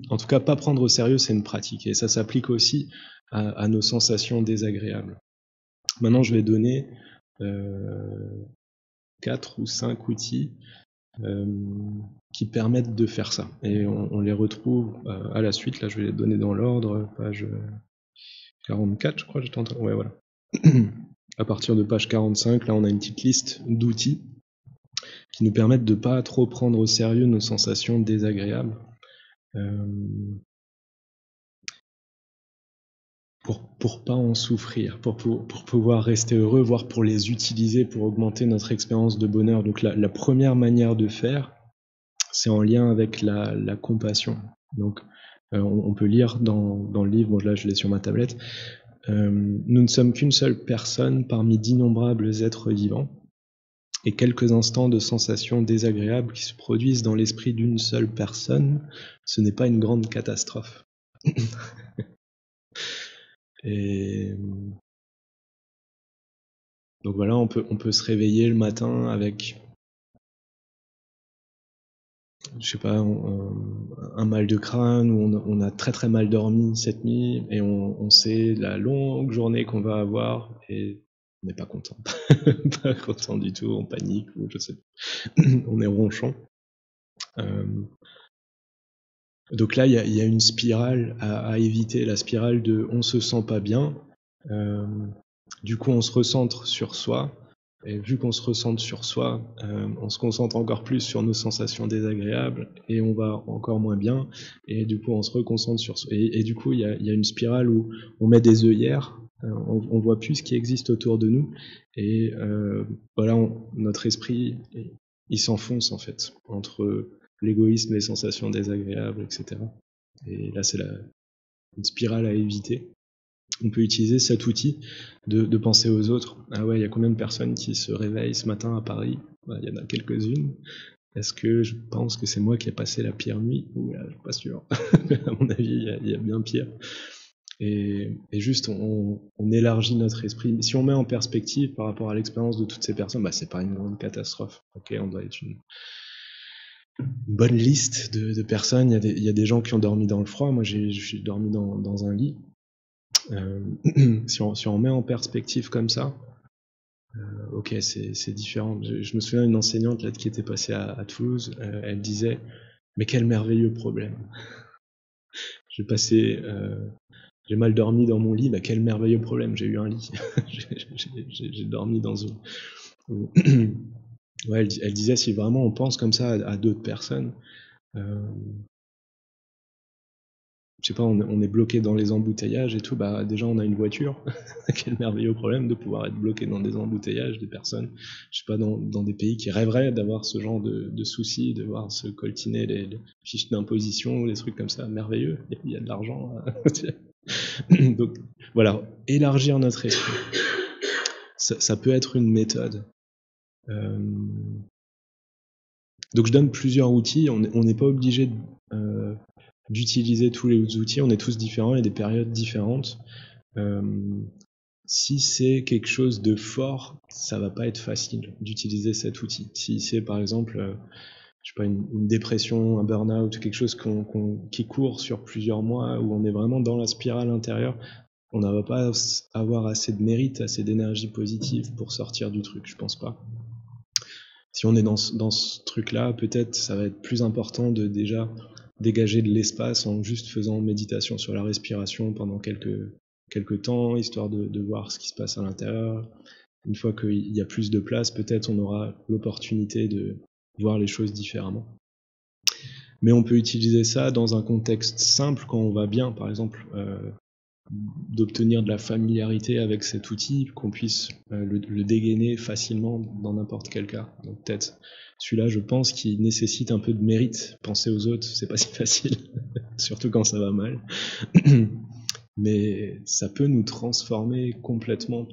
En tout cas, pas prendre au sérieux, c'est une pratique, et ça s'applique aussi à nos sensations désagréables. Maintenant, je vais donner 4 ou 5 outils qui permettent de faire ça. Et on les retrouve à la suite. Là, je vais les donner dans l'ordre, page 44, je crois, j'étais en train... Ouais, voilà. À partir de page 45, là, on a une petite liste d'outils qui nous permettent de pas trop prendre au sérieux nos sensations désagréables. Pour pas en souffrir, pour pouvoir rester heureux, voire pour les utiliser pour augmenter notre expérience de bonheur. Donc la première manière de faire, c'est en lien avec la compassion. Donc on peut lire dans le livre, bon là je l'ai sur ma tablette, nous ne sommes qu'une seule personne parmi d'innombrables êtres vivants, et quelques instants de sensations désagréables qui se produisent dans l'esprit d'une seule personne, ce n'est pas une grande catastrophe. Et donc voilà, on peut se réveiller le matin avec, je sais pas, un mal de crâne, ou on a très très mal dormi cette nuit, et on sait la longue journée qu'on va avoir, et on n'est pas content. Pas content du tout, on panique, ou je sais pas. On est ronchon. Donc là, il y a une spirale à éviter, la spirale de on se sent pas bien, du coup on se recentre sur soi, et vu qu'on se recentre sur soi, on se concentre encore plus sur nos sensations désagréables, et on va encore moins bien, et du coup on se reconcentre sur soi. Et du coup il y a une spirale où on met des œillères, on voit plus ce qui existe autour de nous, et voilà, notre esprit, il s'enfonce en fait, entre l'égoïsme, les sensations désagréables, etc. Et là, c'est une spirale à éviter. On peut utiliser cet outil de penser aux autres. Ah ouais, il y a combien de personnes qui se réveillent ce matin à Paris? Il y en a quelques-unes. Est-ce que je pense que c'est moi qui ai passé la pire nuit? Oula, je suis pas sûr. À mon avis, il y a bien pire. Et juste, on élargit notre esprit. Si on met en perspective par rapport à l'expérience de toutes ces personnes, bah, c'est pas une grande catastrophe. Ok, on doit être une bonne liste de personnes. Il y a des gens qui ont dormi dans le froid. Moi, je suis dormi dans un lit. Si on met en perspective comme ça, ok, c'est différent. Je me souviens d'une enseignante là, qui était passée à Toulouse. Elle disait, mais quel merveilleux problème. J'ai mal dormi dans mon lit, bah quel merveilleux problème, j'ai eu un lit. J'ai dormi dans une... Ouais, elle disait, si vraiment on pense comme ça à d'autres personnes, je sais pas, on est bloqué dans les embouteillages et tout, bah déjà on a une voiture. Quel merveilleux problème de pouvoir être bloqué dans des embouteillages, des personnes, je sais pas, dans des pays qui rêveraient d'avoir ce genre de soucis, de voir se coltiner les fiches d'imposition ou les trucs comme ça, merveilleux, il y a de l'argent. Donc voilà, élargir notre esprit, ça peut être une méthode. Donc je donne plusieurs outils, on n'est pas obligé d'utiliser tous les outils, on est tous différents, il y a des périodes différentes. Si c'est quelque chose de fort, ça va pas être facile d'utiliser cet outil. Si c'est par exemple, je sais pas, une dépression, un burn-out, quelque chose qui court sur plusieurs mois, où on est vraiment dans la spirale intérieure, on ne va pas avoir assez de mérite, assez d'énergie positive pour sortir du truc, je pense pas. Si on est dans ce truc-là, peut-être ça va être plus important de déjà dégager de l'espace en juste faisant méditation sur la respiration pendant quelques temps, histoire de voir ce qui se passe à l'intérieur. Une fois qu'il y a plus de place, peut-être on aura l'opportunité de voir les choses différemment. Mais on peut utiliser ça dans un contexte simple quand on va bien, par exemple, d'obtenir de la familiarité avec cet outil, qu'on puisse le dégainer facilement dans n'importe quel cas. Donc peut-être celui-là, je pense, qui nécessite un peu de mérite. Penser aux autres, c'est pas si facile, surtout quand ça va mal. Mais ça peut nous transformer complètement.